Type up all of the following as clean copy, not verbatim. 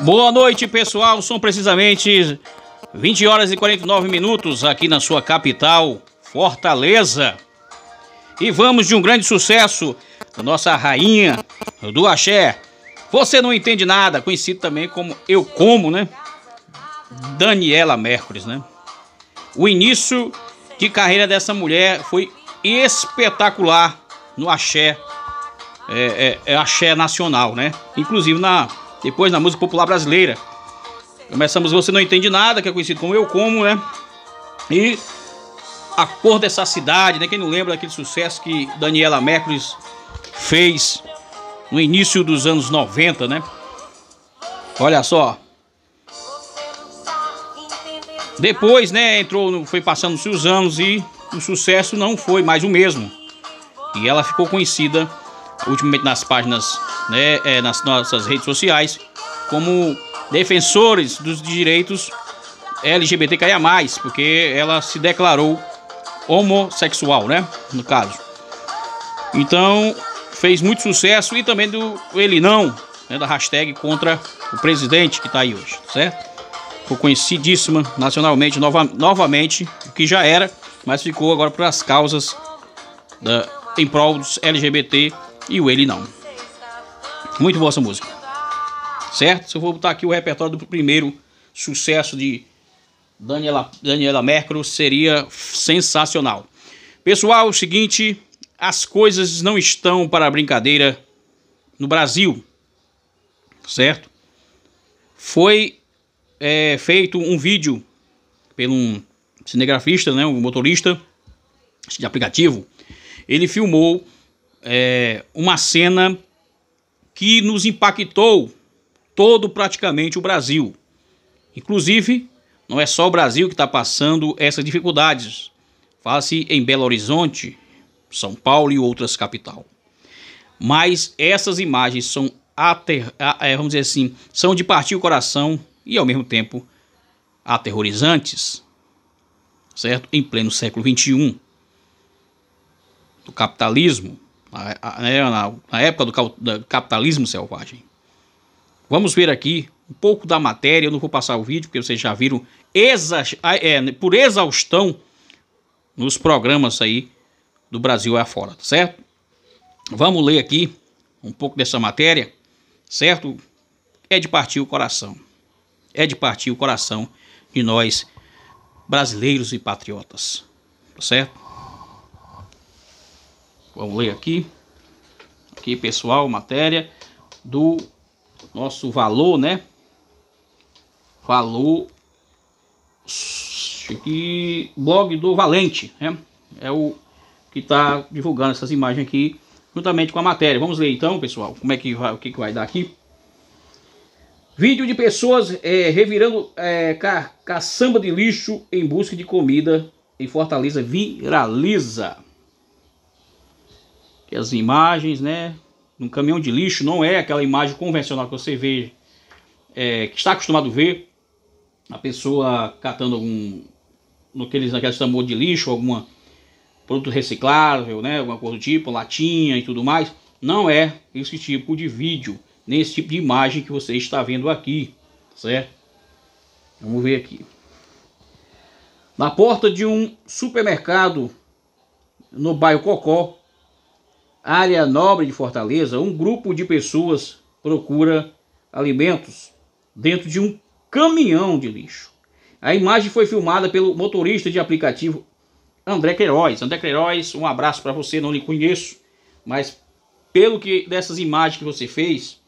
Boa noite, pessoal. São precisamente 20 horas e 49 minutos aqui na sua capital, Fortaleza. E vamos de um grande sucesso da nossa rainha do axé. Você não entende nada, conhecido também como Eu Como, né? Daniela Mercury, né? O início de carreira dessa mulher foi espetacular no axé, axé nacional, né? Inclusive depois na música popular brasileira. Começamos Você Não Entende Nada, que é conhecido como Eu Como, né? E A Cor Dessa Cidade, né? Quem não lembra daquele sucesso que Daniela Mercury fez no início dos anos 90, né? Olha só. Depois, né, foi passando-se os anos e o sucesso não foi mais o mesmo. E ela ficou conhecida ultimamente nas páginas, né, nas nossas redes sociais, como defensores dos direitos LGBTQIA+, porque ela se declarou homossexual, né, no caso. Então, fez muito sucesso e também do Ele Não, né, da hashtag contra o presidente que está aí hoje, certo? Ficou conhecidíssima nacionalmente, novamente, o que já era, mas ficou agora para as causas em prol dos LGBT e o Ele Não. Muito boa essa música, certo? Se eu vou botar aqui o repertório do primeiro sucesso de Daniela Mercury, seria sensacional. Pessoal, é o seguinte, as coisas não estão para brincadeira no Brasil, certo? Foi feito um vídeo pelo um cinegrafista, né, um motorista de aplicativo. Ele filmou uma cena que nos impactou praticamente o Brasil. Inclusive, não é só o Brasil que está passando essas dificuldades. Fala-se em Belo Horizonte, São Paulo e outras capitais. Mas essas imagens são, vamos dizer assim, são de partir o coração e ao mesmo tempo aterrorizantes, certo? Em pleno século XXI, do capitalismo, na época do capitalismo selvagem. Vamos ver aqui um pouco da matéria. Eu não vou passar o vídeo, porque vocês já viram por exaustão nos programas aí do Brasil afora, tá certo? Vamos ler aqui um pouco dessa matéria, certo? É de partir o coração. É de partir o coração de nós, brasileiros e patriotas, tá certo? Vamos ler aqui. Aqui, pessoal, matéria do nosso Valor, né? Valor, aqui, blog do Valente, né? É o que está divulgando essas imagens aqui, juntamente com a matéria. Vamos ler então, pessoal, como é que vai, o que vai dar aqui. Vídeo de pessoas revirando caçamba de lixo em busca de comida em Fortaleza viraliza. Que as imagens, né, num caminhão de lixo, não é aquela imagem convencional que você vê, que está acostumado a ver, a pessoa catando naqueles tambor de lixo, algum produto reciclável, né, alguma coisa do tipo, latinha e tudo mais. Não é esse tipo de vídeo, nesse tipo de imagem que você está vendo aqui, certo? Vamos ver aqui. Na porta de um supermercado no bairro Cocó, área nobre de Fortaleza, um grupo de pessoas procura alimentos dentro de um caminhão de lixo. A imagem foi filmada pelo motorista de aplicativo André Queiroz. André Queiroz, um abraço para você, não lhe conheço, mas pelo que dessas imagens que você fez,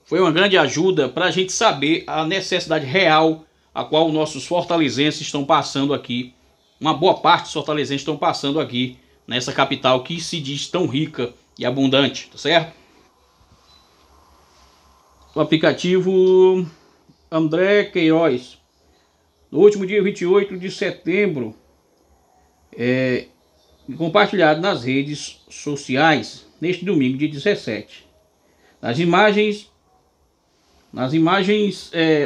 foi uma grande ajuda para a gente saber a necessidade real a qual nossos fortalezenses estão passando aqui. Uma boa parte dos fortalezenses estão passando aqui nessa capital que se diz tão rica e abundante, tá certo? O aplicativo André Queiroz, no último dia 28 de setembro, compartilhado nas redes sociais, neste domingo, dia 17. Nas imagens,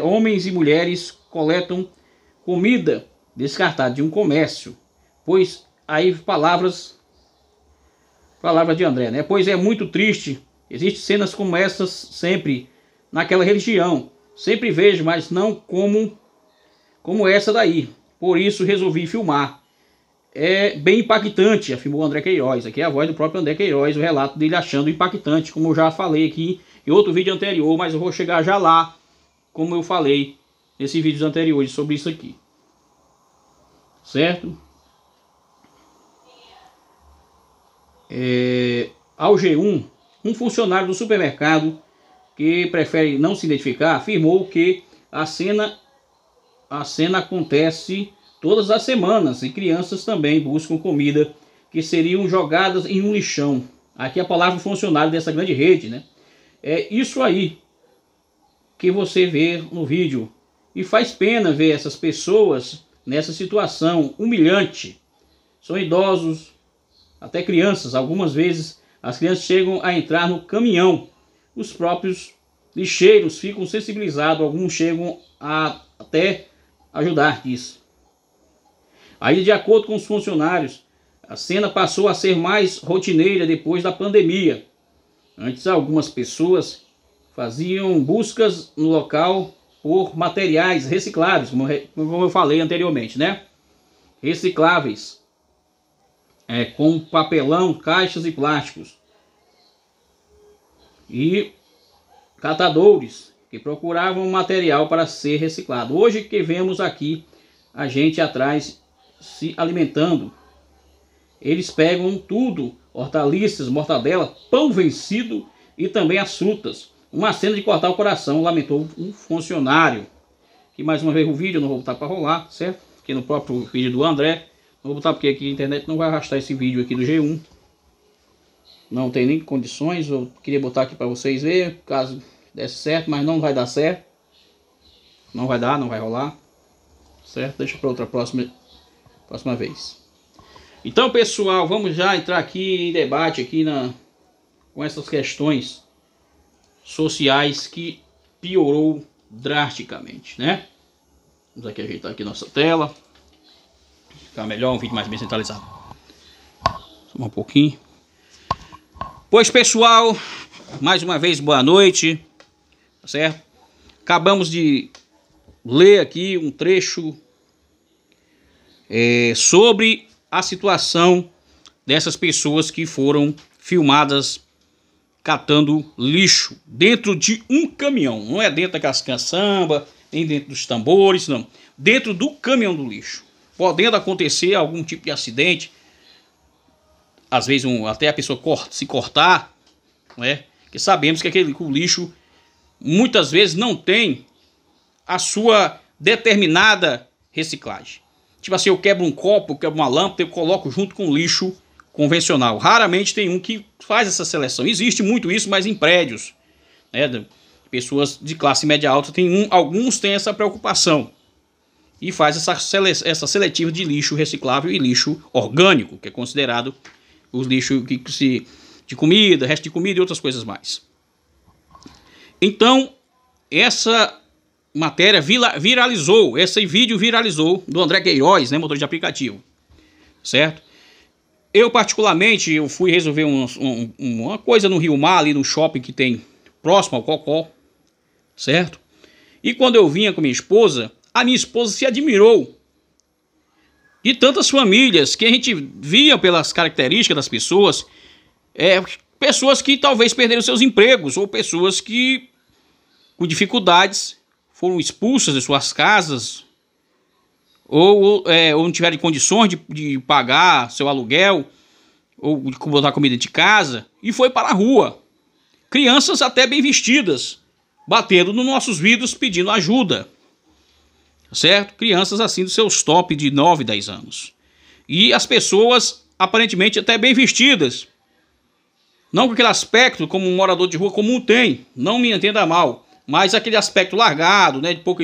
homens e mulheres coletam comida descartada de um comércio, pois aí palavras de André, né? Pois é muito triste, existem cenas como essas sempre naquela região, Sempre vejo, mas não como essa daí. Por isso resolvi filmar. É bem impactante, afirmou o André Queiroz. Aqui é a voz do próprio André Queiroz, o relato dele achando impactante, como eu já falei aqui em outro vídeo anterior, mas eu vou chegar já lá, como eu falei nesses vídeos anteriores sobre isso aqui. Certo? Ao G1, um funcionário do supermercado que prefere não se identificar afirmou que a cena acontece todas as semanas e crianças também buscam comida que seriam jogadas em um lixão. Aqui a palavra do funcionário dessa grande rede, né? É isso aí que você vê no vídeo. E faz pena ver essas pessoas nessa situação humilhante. São idosos, até crianças. Algumas vezes as crianças chegam a entrar no caminhão. Os próprios lixeiros ficam sensibilizados. Alguns chegam a até ajudar nisso. Aí, de acordo com os funcionários, a cena passou a ser mais rotineira depois da pandemia. Antes, algumas pessoas faziam buscas no local por materiais recicláveis, como eu falei anteriormente, né? Recicláveis, com papelão, caixas e plásticos. E catadores que procuravam material para ser reciclado. Hoje que vemos aqui a gente atrás se alimentando. Eles pegam tudo, hortaliças, mortadela, pão vencido e também as frutas. Uma cena de cortar o coração, lamentou um funcionário. Aqui mais uma vez o vídeo, não vou botar para rolar, certo? Aqui no próprio vídeo do André. Não vou botar porque aqui a internet não vai arrastar esse vídeo aqui do G1. Não tem nem condições, eu queria botar aqui para vocês verem, caso desse certo, mas não vai dar certo. Não vai dar, não vai rolar. Certo? Deixa para outra próxima vez. Então, pessoal, vamos já entrar aqui em debate aqui com essas questões sociais que piorou drasticamente, né? Vamos aqui ajeitar aqui nossa tela. Ficar melhor, um vídeo mais bem centralizado. Só um pouquinho. Pois, pessoal, mais uma vez, boa noite. Tá certo? Acabamos de ler aqui um trecho sobre a situação dessas pessoas que foram filmadas catando lixo dentro de um caminhão. Não é dentro daquelas caçamba, nem dentro dos tambores, não. Dentro do caminhão do lixo. Podendo acontecer algum tipo de acidente, às vezes até a pessoa se cortar, né? Porque sabemos que o lixo muitas vezes não tem a sua determinada reciclagem. Tipo assim, eu quebro um copo, eu quebro uma lâmpada, eu coloco junto com lixo convencional. Raramente tem um que faz essa seleção. Existe muito isso, mas em prédios, né? Pessoas de classe média alta, alguns têm essa preocupação. E faz essa seletiva de lixo reciclável e lixo orgânico, que é considerado os lixos de comida, resto de comida e outras coisas mais. Então, essa matéria viralizou, esse vídeo viralizou do André Queiroz, né, motor de aplicativo, certo? Eu particularmente, eu fui resolver uma coisa no Rio Mar, ali no shopping que tem próximo ao Cocó, certo? E quando eu vinha com a minha esposa se admirou de tantas famílias que a gente via pelas características das pessoas, pessoas que talvez perderam seus empregos, ou pessoas que com dificuldades foram expulsas de suas casas, ou não tiveram condições de pagar seu aluguel, ou de botar comida de casa, e foi para a rua. Crianças até bem vestidas, batendo nos nossos vidros pedindo ajuda. Certo? Crianças assim dos seus top de 9, 10 anos. E as pessoas aparentemente até bem vestidas. Não com aquele aspecto como um morador de rua comum tem, não me entenda mal. Mas aquele aspecto largado, né, de pouca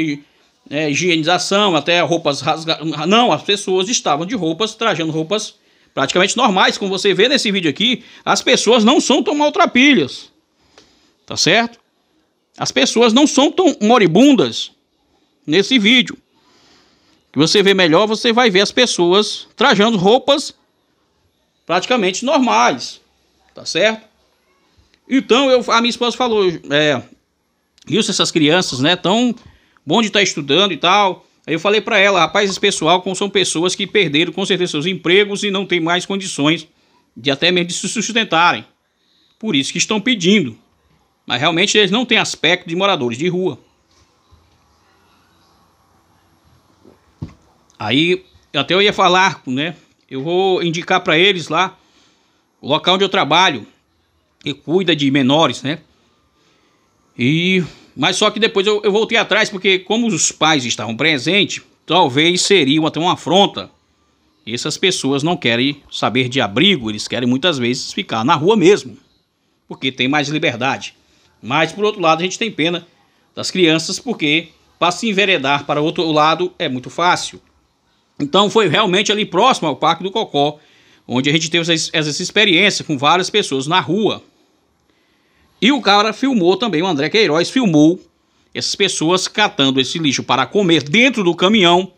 higienização, até roupas rasgadas. Não, as pessoas estavam de roupas, trajando roupas praticamente normais. Como você vê nesse vídeo aqui, as pessoas não são tão maltrapilhas. Tá certo? As pessoas não são tão moribundas nesse vídeo. Que você vê melhor, você vai ver as pessoas trajando roupas praticamente normais. Tá certo? Então, a minha esposa falou, viu se essas crianças, né, tão bom de estar estudando e tal. Aí eu falei pra ela, rapaz, esse pessoal são pessoas que perderam com certeza seus empregos e não tem mais condições de até mesmo de se sustentarem. Por isso que estão pedindo. Mas realmente eles não têm aspecto de moradores de rua. Aí até eu ia falar, né? Eu vou indicar para eles lá o local onde eu trabalho, que cuida de menores, né? Mas só que depois eu voltei atrás, porque como os pais estavam presentes, talvez seria até uma afronta. E essas pessoas não querem saber de abrigo, eles querem muitas vezes ficar na rua mesmo, porque tem mais liberdade. Mas por outro lado a gente tem pena das crianças, porque para se enveredar para outro lado é muito fácil. Então foi realmente ali próximo ao Parque do Cocó, onde a gente teve essa experiência com várias pessoas na rua. E o cara filmou também, o André Queiroz filmou essas pessoas catando esse lixo para comer dentro do caminhão,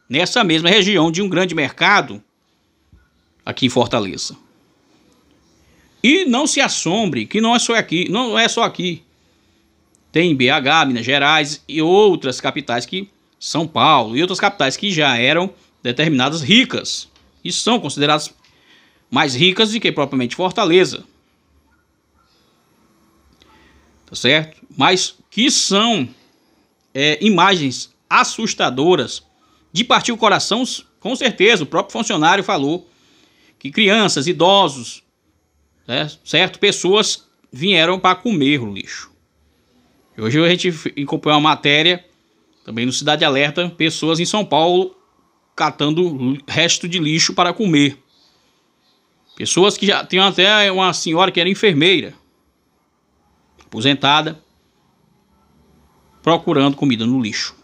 nessa mesma região de um grande mercado aqui em Fortaleza. E não se assombre que não é só aqui, não é só aqui. Tem BH, Minas Gerais e outras capitais que São Paulo e outras capitais que já eram determinadas ricas e são consideradas mais ricas do que propriamente Fortaleza. Tá certo? Mas que são imagens assustadoras de partir o coração, com certeza. O próprio funcionário falou que crianças, idosos, certo? Pessoas vieram para comer o lixo. Hoje a gente acompanhou uma matéria também no Cidade Alerta, pessoas em São Paulo catando resto de lixo para comer. Pessoas que já tinham até uma senhora que era enfermeira, aposentada, procurando comida no lixo,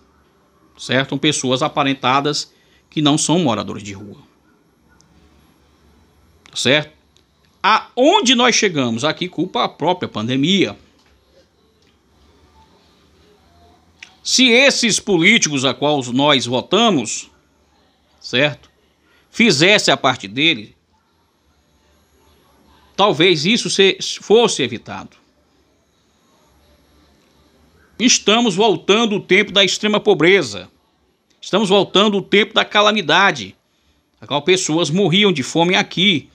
certo? São pessoas aparentadas que não são moradores de rua, certo? Aonde nós chegamos aqui, culpa a própria pandemia. Se esses políticos a qual nós votamos, certo, fizesse a parte dele, talvez isso fosse evitado. Estamos voltando ao tempo da extrema pobreza. Estamos voltando ao tempo da calamidade, a qual pessoas morriam de fome aqui,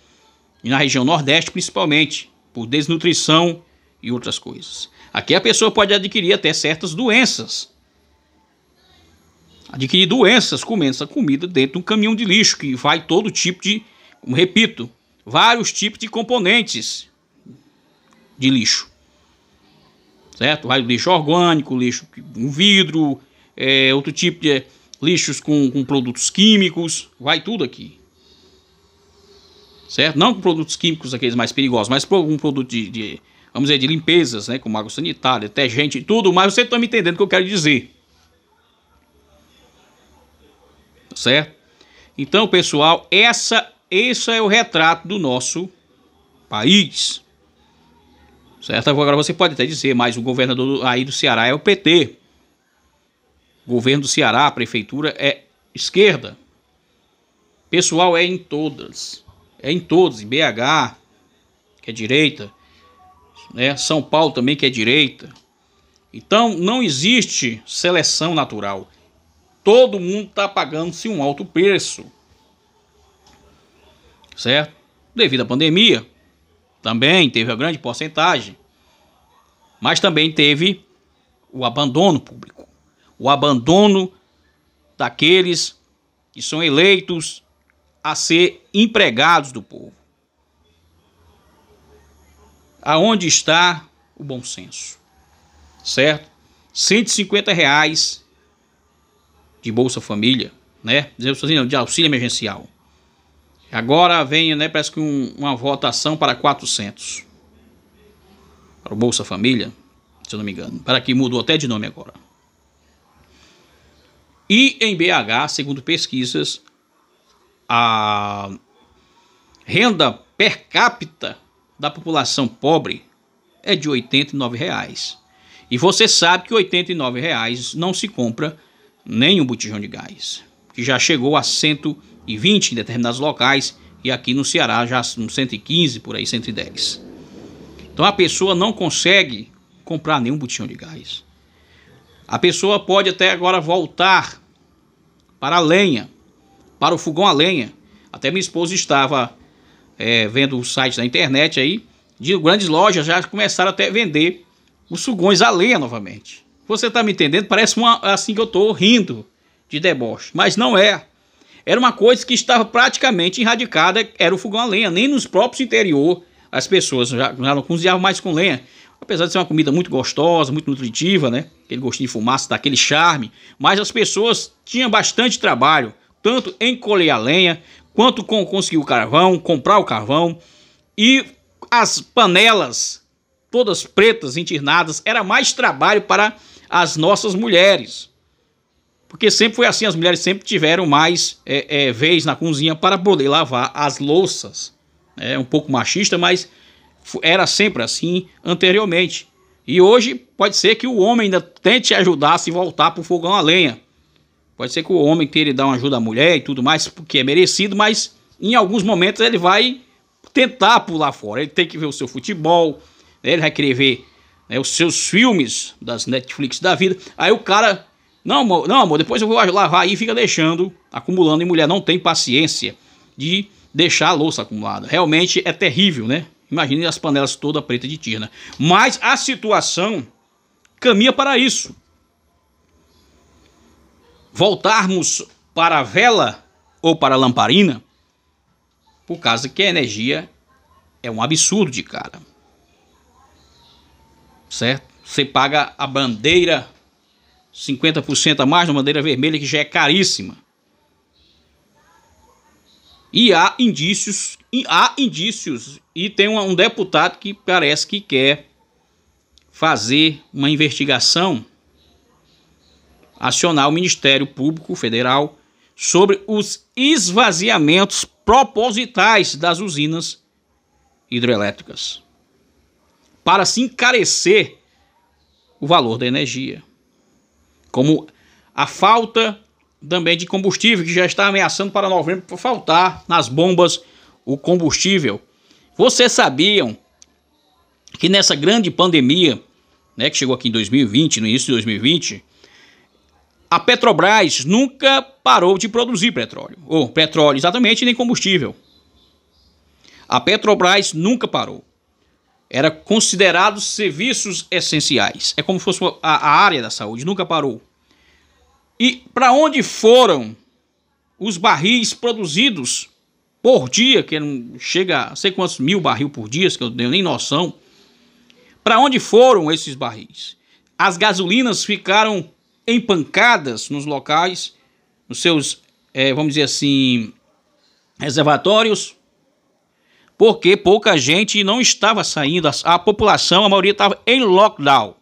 e na região Nordeste principalmente, por desnutrição e outras coisas. Aqui a pessoa pode adquirir até certas doenças. Adquirir doenças comendo essa comida dentro de um caminhão de lixo, que vai todo tipo de, como repito, vários tipos de componentes de lixo. Certo? Vai lixo orgânico, lixo com vidro, outro tipo de lixos com produtos químicos, vai tudo aqui. Certo? Não com produtos químicos aqueles mais perigosos, mas com produto vamos dizer, de limpezas, né? Como água sanitária, detergente e tudo, mas você está me entendendo o que eu quero dizer. Certo? Então, pessoal, esse é o retrato do nosso país. Certo? Agora você pode até dizer, mas o governador aí do Ceará é o PT. O governo do Ceará, a prefeitura é esquerda. Pessoal, é em todas. É em todos. Em BH, que é direita. Né? São Paulo também, que é direita. Então, não existe seleção natural. Todo mundo está pagando-se um alto preço. Certo? Devido à pandemia. Também teve a grande porcentagem, mas também teve o abandono público, o abandono daqueles que são eleitos a ser empregados do povo. Aonde está o bom senso? Certo? R$ 150 de Bolsa Família, né? De auxílio emergencial. Agora vem, né, parece que uma votação para 400. Para o Bolsa Família, se eu não me engano. Para que mudou até de nome agora. E em BH, segundo pesquisas, a renda per capita da população pobre é de R$ 89. E você sabe que R$ 89 não se compra nem um botijão de gás. Que já chegou a 120 em determinados locais, e aqui no Ceará já uns 115, por aí 110. Então a pessoa não consegue comprar nenhum botijão de gás. A pessoa pode até agora voltar para a lenha, para o fogão a lenha. Até minha esposa estava vendo os sites da internet aí, de grandes lojas já começaram até a vender os fogões a lenha novamente. Você está me entendendo? Parece assim que eu estou rindo de deboche, mas não é. Era uma coisa que estava praticamente erradicada, era o fogão a lenha. Nem nos próprios interior as pessoas já não cozinhavam mais com lenha. Apesar de ser uma comida muito gostosa, muito nutritiva, né? Aquele gostinho de fumaça, daquele charme. Mas as pessoas tinham bastante trabalho, tanto em colher a lenha, quanto com conseguir o carvão, comprar o carvão. E as panelas, todas pretas, entirnadas, era mais trabalho para as nossas mulheres. Porque sempre foi assim, as mulheres sempre tiveram mais vez na cozinha para poder lavar as louças. É um pouco machista, mas era sempre assim anteriormente. E hoje pode ser que o homem ainda tente ajudar a se voltar para o fogão a lenha. Pode ser que o homem queira dar uma ajuda à mulher e tudo mais, porque é merecido, mas em alguns momentos ele vai tentar pular fora. Ele tem que ver o seu futebol, né? Ele vai querer ver, né, os seus filmes das Netflix da vida. Aí o cara, não amor, depois eu vou lavar aí, e fica deixando, acumulando, e mulher não tem paciência de deixar a louça acumulada. Realmente é terrível, né? Imagine as panelas todas pretas de tirna. Mas a situação caminha para isso. Voltarmos para a vela ou para a lamparina, por causa que a energia é um absurdo de cara. Certo? Você paga a bandeira 50% a mais na bandeira vermelha, que já é caríssima. E há indícios, e tem um deputado que parece que quer fazer uma investigação, acionar o Ministério Público Federal sobre os esvaziamentos propositais das usinas hidrelétricas, para se encarecer o valor da energia. Como a falta também de combustível, que já está ameaçando para novembro por faltar nas bombas o combustível. Vocês sabiam que nessa grande pandemia, né, que chegou aqui em 2020, no início de 2020, a Petrobras nunca parou de produzir petróleo. Ou petróleo, exatamente, nem combustível. A Petrobras nunca parou. Era considerado serviços essenciais. É como se fosse a área da saúde, nunca parou. E para onde foram os barris produzidos por dia, que chega a sei quantos mil barril por dia, que eu não tenho nem noção. Para onde foram esses barris? As gasolinas ficaram empancadas nos locais, nos seus, vamos dizer assim, reservatórios, porque pouca gente não estava saindo, a população, a maioria estava em lockdown.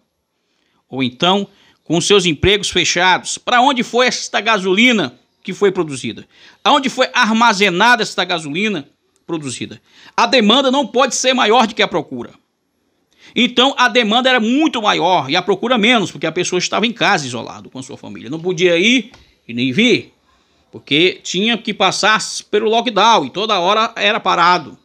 Ou então com seus empregos fechados. Para onde foi esta gasolina que foi produzida? Aonde foi armazenada esta gasolina produzida? A demanda não pode ser maior do que a procura. Então a demanda era muito maior e a procura menos, porque a pessoa estava em casa isolado com a sua família. Não podia ir e nem vir, porque tinha que passar pelo lockdown e toda hora era parado.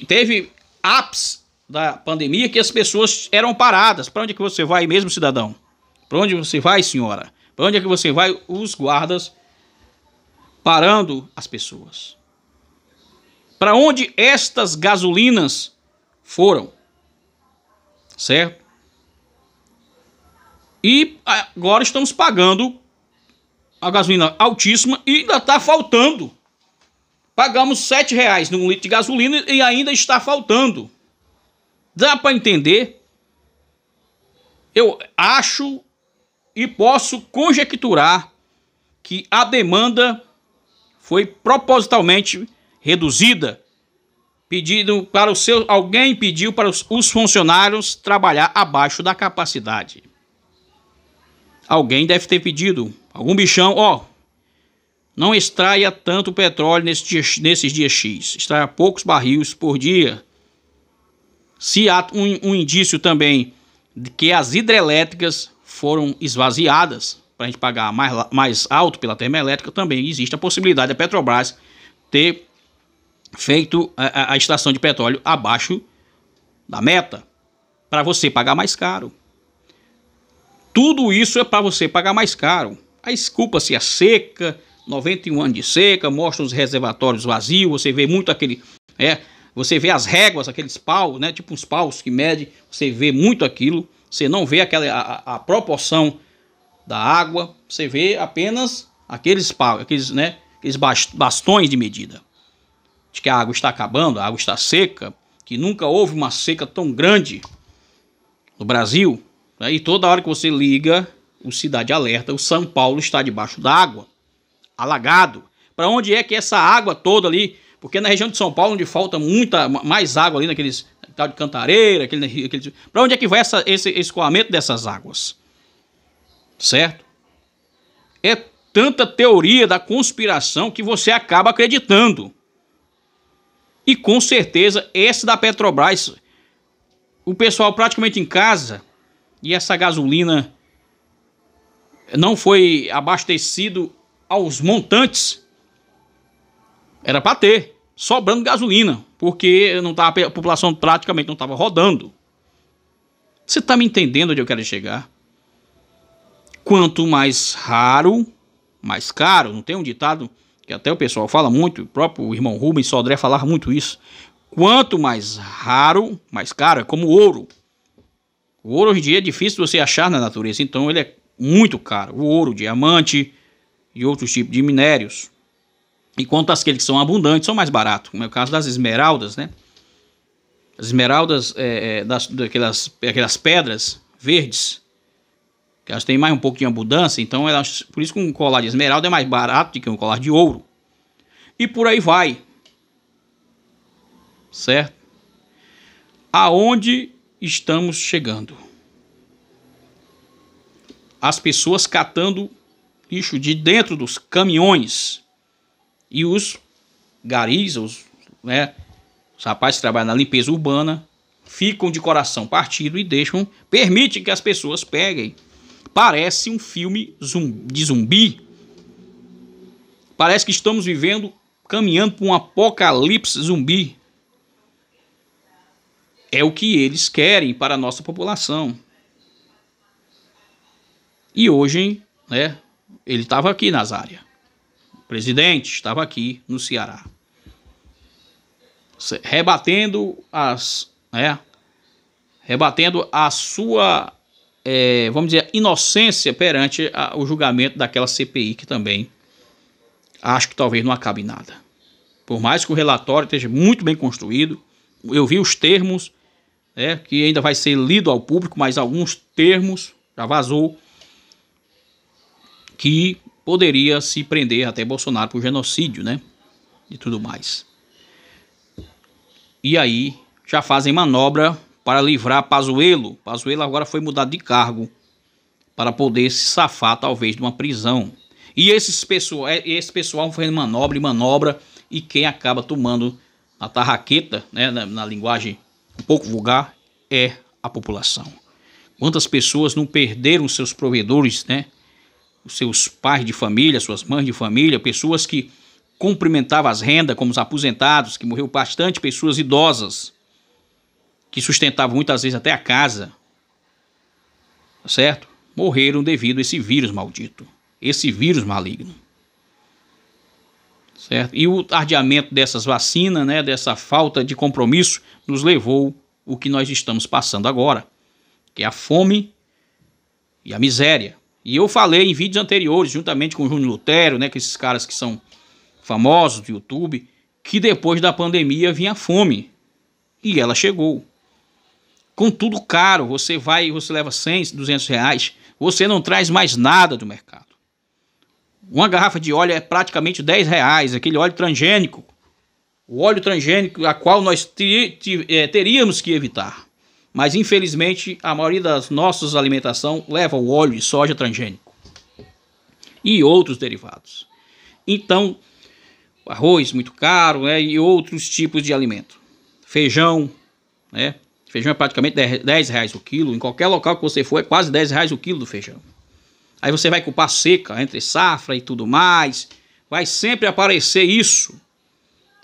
Teve apps da pandemia que as pessoas eram paradas. Para onde é que você vai mesmo, cidadão? Para onde você vai, senhora? Para onde é que você vai? Os guardas parando as pessoas. Para onde estas gasolinas foram? Certo? E agora estamos pagando a gasolina altíssima e ainda está faltando. Pagamos R$7 num litro de gasolina e ainda está faltando. Dá para entender? Eu acho e posso conjecturar que a demanda foi propositalmente reduzida. Alguém pediu para os funcionários trabalhar abaixo da capacidade. Alguém deve ter pedido. Algum bichão, não extraia tanto petróleo nesses dias X. Extraia poucos barris por dia. Se há um indício também de que as hidrelétricas foram esvaziadas para a gente pagar mais alto pela termoelétrica, também existe a possibilidade da Petrobras ter feito a extração de petróleo abaixo da meta para você pagar mais caro. Tudo isso é para você pagar mais caro. Aí culpa-se a seca, 91 anos de seca, mostra os reservatórios vazios, você vê muito aquele... você vê as réguas, aqueles paus, né? Tipo uns paus que medem, você vê muito aquilo. Você não vê a proporção da água, você vê apenas aqueles paus, aqueles bastões de medida. De que a água está acabando, a água está seca, que nunca houve uma seca tão grande no Brasil. E toda hora que você liga o Cidade Alerta, o São Paulo está debaixo d'água, alagado. Para onde é que essa água toda ali? Porque na região de São Paulo, onde falta muita mais água ali, naqueles tal de Cantareira, para onde é que vai esse escoamento dessas águas? Certo? É tanta teoria da conspiração que você acaba acreditando. E com certeza esse da Petrobras, o pessoal praticamente em casa, e essa gasolina não foi abastecido aos montantes, era para ter, sobrando gasolina, porque não tava, a população praticamente não estava rodando. Você está me entendendo onde eu quero chegar? Quanto mais raro, mais caro. Não tem um ditado que até o pessoal fala muito, o próprio irmão Rubens Sodré falava muito isso. Quanto mais raro, mais caro, é como ouro. O ouro hoje em dia é difícil você achar na natureza, então ele é muito caro. O ouro, o diamante e outros tipos de minérios. Enquanto aqueles que são abundantes são mais baratos, como é o caso das esmeraldas, né? As esmeraldas, daquelas pedras verdes, que elas têm mais um pouco de abundância, então por isso que um colar de esmeralda é mais barato do que um colar de ouro. E por aí vai. Certo? Aonde estamos chegando? As pessoas catando lixo de dentro dos caminhões. E os garis, os rapazes que trabalham na limpeza urbana, ficam de coração partido e permitem que as pessoas peguem. Parece um filme de zumbi. Parece que estamos caminhando para um apocalipse zumbi. É o que eles querem para a nossa população. E hoje, ele estava aqui nas áreas. O presidente estava aqui no Ceará. Rebatendo a sua, vamos dizer, inocência perante o julgamento daquela CPI, que também acho que talvez não acabe em nada. Por mais que o relatório esteja muito bem construído, eu vi os termos, que ainda vai ser lido ao público, mas alguns termos já vazou, que poderia se prender até Bolsonaro por genocídio, e tudo mais. E aí já fazem manobra para livrar Pazuello. Pazuello agora foi mudado de cargo para poder se safar talvez de uma prisão. E esse pessoal fazendo manobra, e quem acaba tomando a tarraqueta, na linguagem um pouco vulgar, é a população. Quantas pessoas não perderam seus provedores, os seus pais de família, suas mães de família, pessoas que cumprimentavam as rendas, como os aposentados, que morreu bastante, pessoas idosas, que sustentavam muitas vezes até a casa, certo? Morreram devido a esse vírus maldito, esse vírus maligno, certo? E o adiamento dessas vacinas, dessa falta de compromisso, nos levou o que nós estamos passando agora, que é a fome e a miséria. E eu falei em vídeos anteriores, juntamente com o Júnior Lutero, que esses caras que são famosos do YouTube, que depois da pandemia vinha a fome. E ela chegou. Com tudo caro, você leva 100, 200 reais, você não traz mais nada do mercado. Uma garrafa de óleo é praticamente 10 reais, aquele óleo transgênico. O óleo transgênico a qual nós teríamos que evitar. Mas infelizmente a maioria das nossas alimentações leva o óleo de soja transgênico. E outros derivados. Então, arroz muito caro, e outros tipos de alimento. Feijão, feijão é praticamente 10 reais o quilo. Em qualquer local que você for é quase 10 reais o quilo do feijão. Aí você vai culpar seca, entre safra e tudo mais. Vai sempre aparecer isso.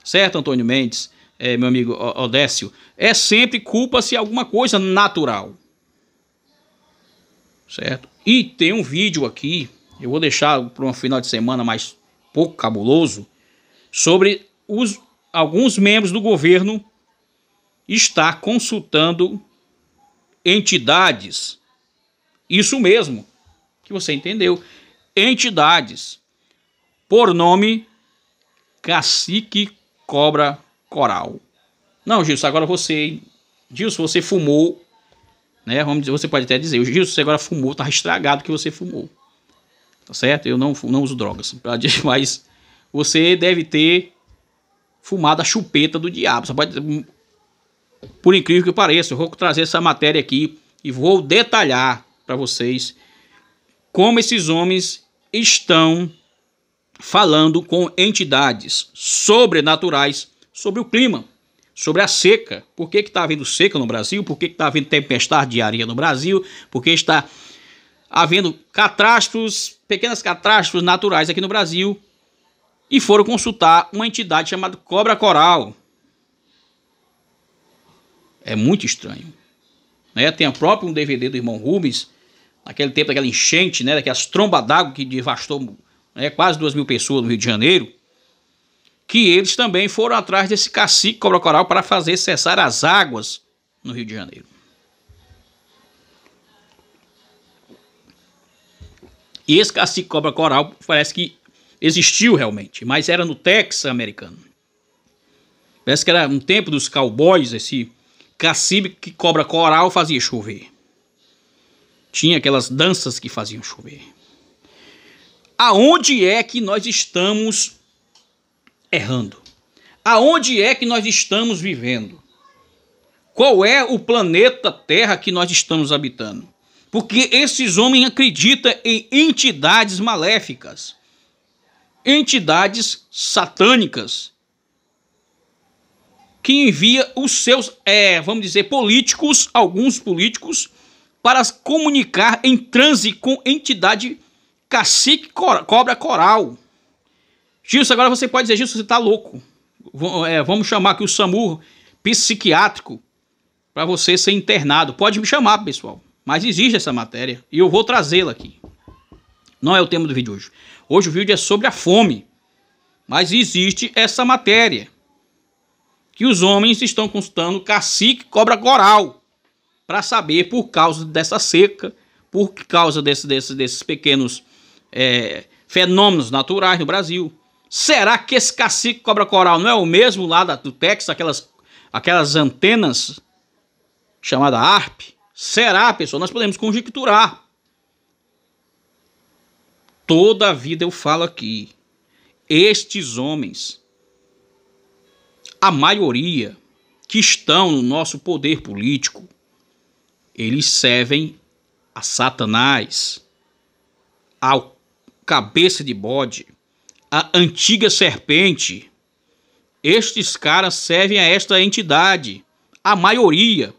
Certo, Antônio Mendes, meu amigo Odécio? É sempre culpa-se alguma coisa natural. certo? E tem um vídeo aqui, eu vou deixar para um final de semana mais pouco cabuloso, sobre alguns membros do governo estar consultando entidades. Isso mesmo, que você entendeu. Entidades. Por nome Cacique Cobra Coral. Não, Gilson, agora você... Gilson, você fumou, né? Vamos dizer, você pode até dizer, Gilson, você agora fumou, tá estragado que você fumou. Tá certo? Eu não uso drogas, mas você deve ter fumado a chupeta do diabo. Você pode, por incrível que pareça, eu vou trazer essa matéria aqui e vou detalhar para vocês como esses homens estão falando com entidades sobrenaturais sobre o clima, sobre a seca. Por que está havendo seca no Brasil? Por que está havendo tempestade de areia no Brasil? Por que está havendo catástrofes, pequenas catástrofes naturais aqui no Brasil? E foram consultar uma entidade chamada Cobra Coral. É muito estranho, né? Tem o próprio DVD do irmão Rubens, naquele tempo daquela enchente, né? Daquelas trombas d'água que devastou, né, quase 2.000 pessoas no Rio de Janeiro, que eles também foram atrás desse cacique Cobra Coral para fazer cessar as águas no Rio de Janeiro. E esse cacique Cobra Coral parece que existiu realmente, mas era no Texas americano. Parece que era um tempo dos cowboys, esse cacique Cobra Coral fazia chover. Tinha aquelas danças que faziam chover. Aonde é que nós estamos errando? Aonde é que nós estamos vivendo? Qual é o planeta Terra que nós estamos habitando? Porque esses homens acreditam em entidades maléficas, entidades satânicas, que envia os seus, vamos dizer, políticos, alguns políticos, para comunicar em transe com entidade Cacique Cobra Coral. Gilson, agora você pode dizer, Gilson, você está louco. Vamos chamar aqui o SAMU psiquiátrico para você ser internado. Pode me chamar, pessoal. Mas existe essa matéria e eu vou trazê-la aqui. Não é o tema do vídeo hoje. Hoje o vídeo é sobre a fome. Mas existe essa matéria. Que os homens estão consultando Cacique Cobra Coral para saber, por causa dessa seca, por causa desses pequenos fenômenos naturais no Brasil. Será que esse Cacique Cobra Coral não é o mesmo lá do Texas, aquelas antenas chamadas ARP? Será, pessoal? Nós podemos conjecturar. Toda a vida eu falo aqui. Estes homens, a maioria que estão no nosso poder político, eles servem a Satanás, ao cabeça de bode, a antiga serpente. Estes caras servem a esta entidade, a maioria,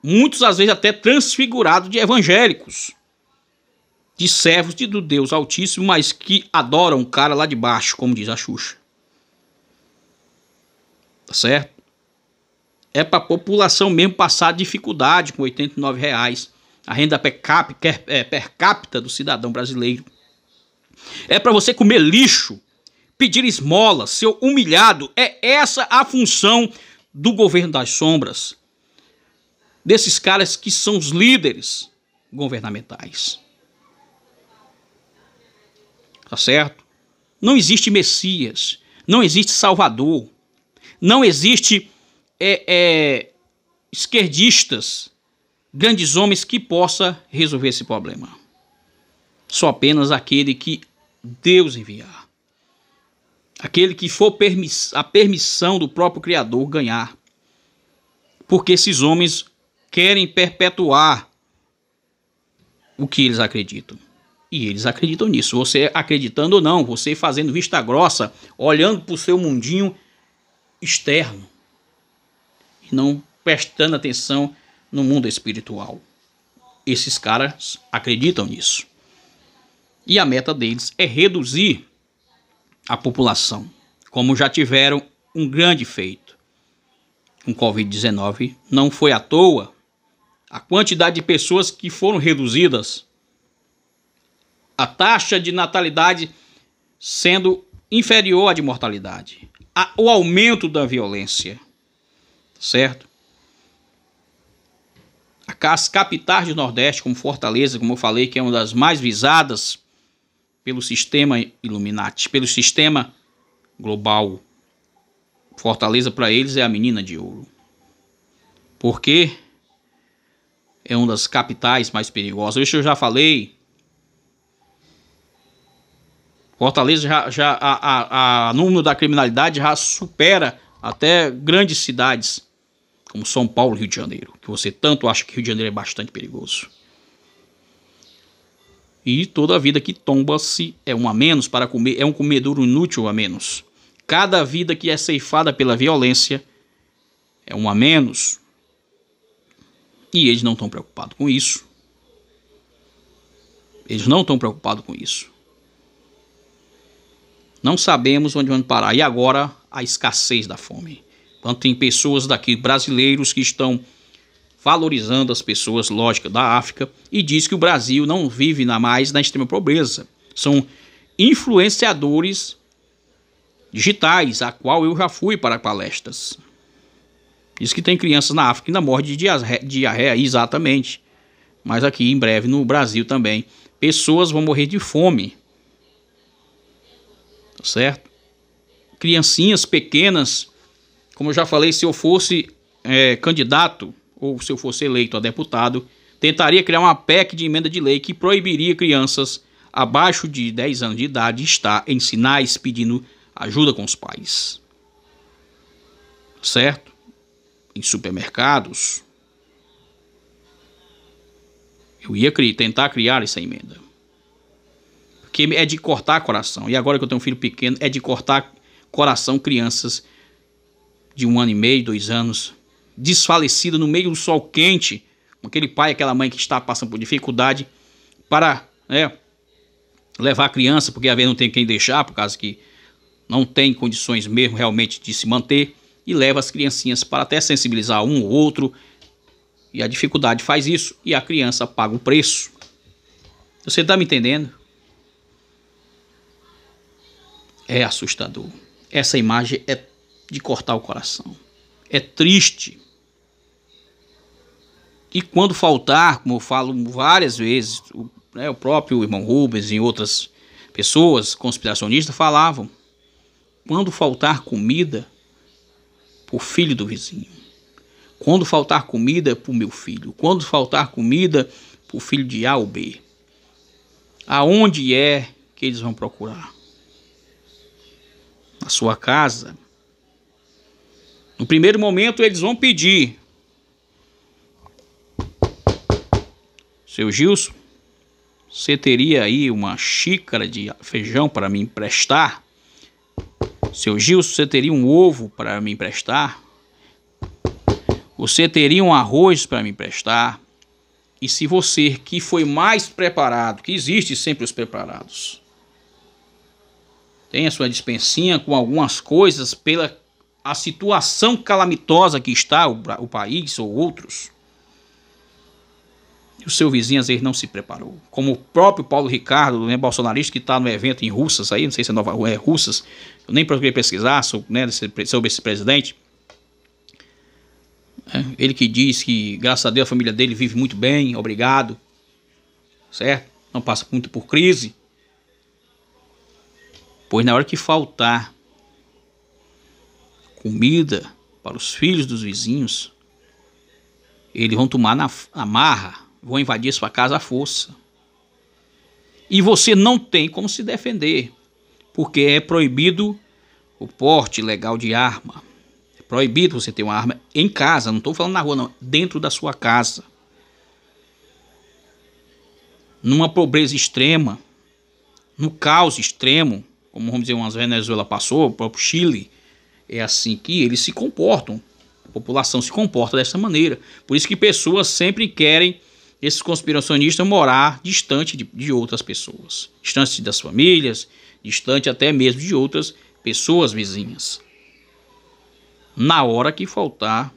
muitos às vezes até transfigurados de evangélicos, de servos do Deus Altíssimo, mas que adoram um cara lá de baixo, como diz a Xuxa. Tá certo? É para a população mesmo passar dificuldade com R$89, a renda per capita do cidadão brasileiro. É para você comer lixo, pedir esmola, ser humilhado. É essa a função do governo das sombras, desses caras que são os líderes governamentais. Tá certo? Não existe Messias, não existe Salvador, não existe esquerdistas, grandes homens que possa resolver esse problema. Só apenas aquele que Deus enviar. Aquele que for a permissão do próprio Criador ganhar. Porque esses homens querem perpetuar o que eles acreditam. E eles acreditam nisso. Você acreditando ou não, você fazendo vista grossa, olhando para o seu mundinho externo. E não prestando atenção no mundo espiritual. Esses caras acreditam nisso. E a meta deles é reduzir a população, como já tiveram um grande feito com Covid-19. Não foi à toa a quantidade de pessoas que foram reduzidas A taxa de natalidade sendo inferior à de mortalidade. O aumento da violência, certo? As capitais do Nordeste, como Fortaleza, como eu falei, que é uma das mais visadas pelo sistema Illuminati, pelo sistema global. Fortaleza para eles é a menina de ouro. Porque é uma das capitais mais perigosas. Isso eu já falei. Fortaleza o número da criminalidade já supera até grandes cidades como São Paulo e Rio de Janeiro, que você tanto acha que Rio de Janeiro é bastante perigoso. E toda a vida que tomba-se é um a menos para comer, é um comedouro inútil a menos. Cada vida que é ceifada pela violência é um a menos. E eles não estão preocupados com isso. Eles não estão preocupados com isso. Não sabemos onde vamos parar. E agora a escassez da fome. Então tem pessoas daqui, brasileiros, que estão valorizando as pessoas, lógica, da África, e diz que o Brasil não vive mais na extrema pobreza. São influenciadores digitais, a qual eu já fui para palestras. Diz que tem crianças na África que ainda morrem de diarreia, exatamente. Mas aqui, em breve, no Brasil também, pessoas vão morrer de fome. Certo? Criancinhas pequenas, como eu já falei, se eu fosse candidato, ou se eu fosse eleito a deputado, tentaria criar uma PEC de emenda de lei que proibiria crianças abaixo de 10 anos de idade estar em sinais pedindo ajuda com os pais. Certo? Em supermercados. Eu ia tentar criar essa emenda. Porque é de cortar coração. E agora que eu tenho um filho pequeno, é de cortar coração crianças de 1 ano e meio, 2 anos, desfalecidas no meio do sol quente, com aquele pai, aquela mãe que está passando por dificuldade para levar a criança, porque às vezes não tem quem deixar, por causa que não tem condições mesmo realmente de se manter, e leva as criancinhas para até sensibilizar um ou outro, e a dificuldade faz isso, e a criança paga o preço. Você está me entendendo? É assustador. Essa imagem é de cortar o coração. É triste. E quando faltar, como eu falo várias vezes, o próprio irmão Rubens e outras pessoas conspiracionistas falavam, quando faltar comida para o filho do vizinho, quando faltar comida para o meu filho, quando faltar comida para o filho de A ou B, aonde é que eles vão procurar? Na sua casa. No primeiro momento eles vão pedir: seu Gilson, você teria aí uma xícara de feijão para me emprestar? Seu Gilson, você teria um ovo para me emprestar? Você teria um arroz para me emprestar? E se você, que foi mais preparado, que existe sempre os preparados, tem a sua dispensinha com algumas coisas pela a situação calamitosa que está o país ou outros, e o seu vizinho às vezes não se preparou. Como o próprio Paulo Ricardo, bolsonarista, que está no evento em Russas, aí, não sei se é Russas, eu nem procurei pesquisar sobre esse presidente. Ele que diz que, graças a Deus, a família dele vive muito bem, obrigado, certo? Não passa muito por crise. Pois na hora que faltar comida para os filhos dos vizinhos, eles vão tomar na marra, vão invadir sua casa à força. E você não tem como se defender, porque é proibido o porte legal de arma. É proibido você ter uma arma em casa, não estou falando na rua não, dentro da sua casa. Numa pobreza extrema, no caos extremo, como vamos dizer, umas Venezuela passou, o próprio Chile, é assim que eles se comportam. A população se comporta dessa maneira. Por isso que pessoas sempre querem, esses conspiracionistas, morar distante de outras pessoas. Distante das famílias, distante até mesmo de outras pessoas vizinhas. Na hora que faltar,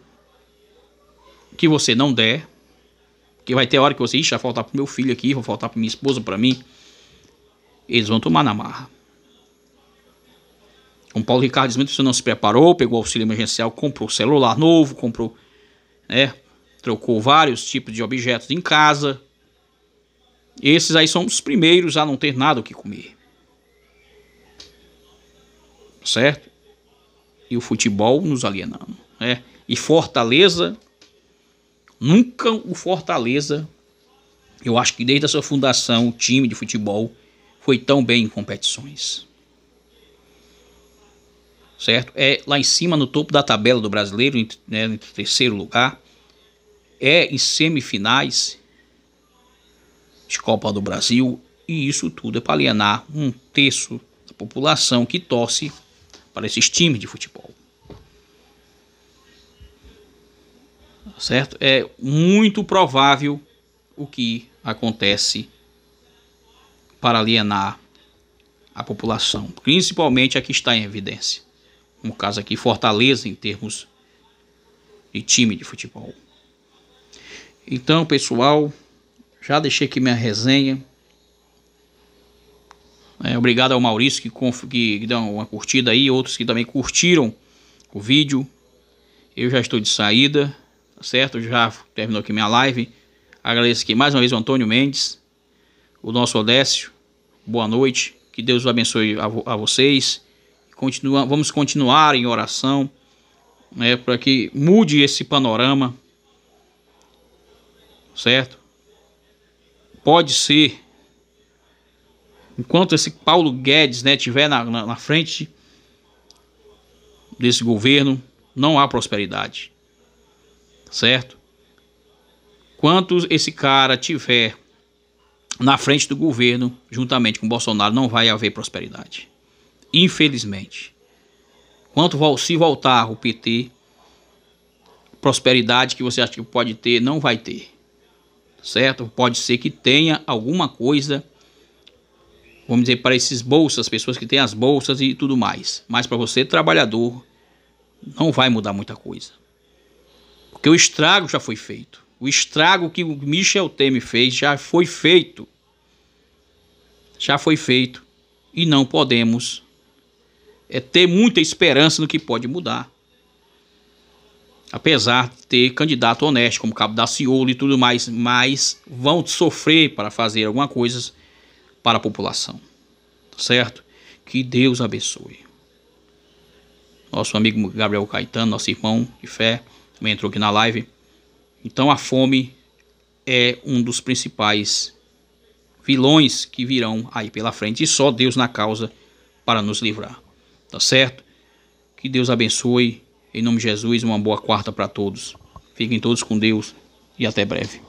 que você não der, que vai ter hora que você, vai faltar pro meu filho aqui, vai faltar pra minha esposa, pra mim. eles vão tomar na marra. Como Paulo Ricardo diz, você não se preparou, pegou auxílio emergencial, comprou celular novo, comprou, né, trocou vários tipos de objetos em casa. Esses aí são os primeiros a não ter nada o que comer. Certo? E o futebol nos alienando, né? E Fortaleza, nunca o Fortaleza, eu acho que desde a sua fundação, o time de futebol foi tão bem em competições. Certo? É lá em cima, no topo da tabela do brasileiro, né, em terceiro lugar. É em semifinais de Copa do Brasil. E isso tudo é para alienar um terço da população que torce para esses times de futebol. Certo? É muito provável o que acontece para alienar a população, principalmente a que está em evidência. No caso aqui, Fortaleza, em termos de time de futebol. Então, pessoal, já deixei aqui minha resenha. Obrigado ao Maurício que deu uma curtida aí, outros que também curtiram o vídeo. Eu já estou de saída, tá certo? Já terminou aqui minha live. Agradeço aqui mais uma vez o Antônio Mendes, o nosso Odécio. Boa noite, que Deus abençoe a vocês. Vamos continuar em oração, né, para que mude esse panorama, certo? Pode ser, enquanto esse Paulo Guedes, né, estiver na frente desse governo, não há prosperidade, certo? Enquanto esse cara estiver na frente do governo, juntamente com Bolsonaro, não vai haver prosperidade. Infelizmente. Se voltar o PT, prosperidade que você acha que pode ter, não vai ter. Certo? Pode ser que tenha alguma coisa, vamos dizer, para esses bolsas, pessoas que têm as bolsas e tudo mais. Mas para você, trabalhador, não vai mudar muita coisa. Porque o estrago já foi feito. O estrago que o Michel Temer fez já foi feito. Já foi feito. E não podemos ter muita esperança no que pode mudar. Apesar de ter candidato honesto, como Cabo Daciolo e tudo mais, mas vão sofrer para fazer alguma coisa para a população. Certo? Que Deus abençoe. Nosso amigo Gabriel Caetano, nosso irmão de fé, também entrou aqui na live. Então a fome é um dos principais vilões que virão aí pela frente. E só Deus na causa para nos livrar. Tá certo? Que Deus abençoe. Em nome de Jesus, uma boa quarta para todos. Fiquem todos com Deus e até breve.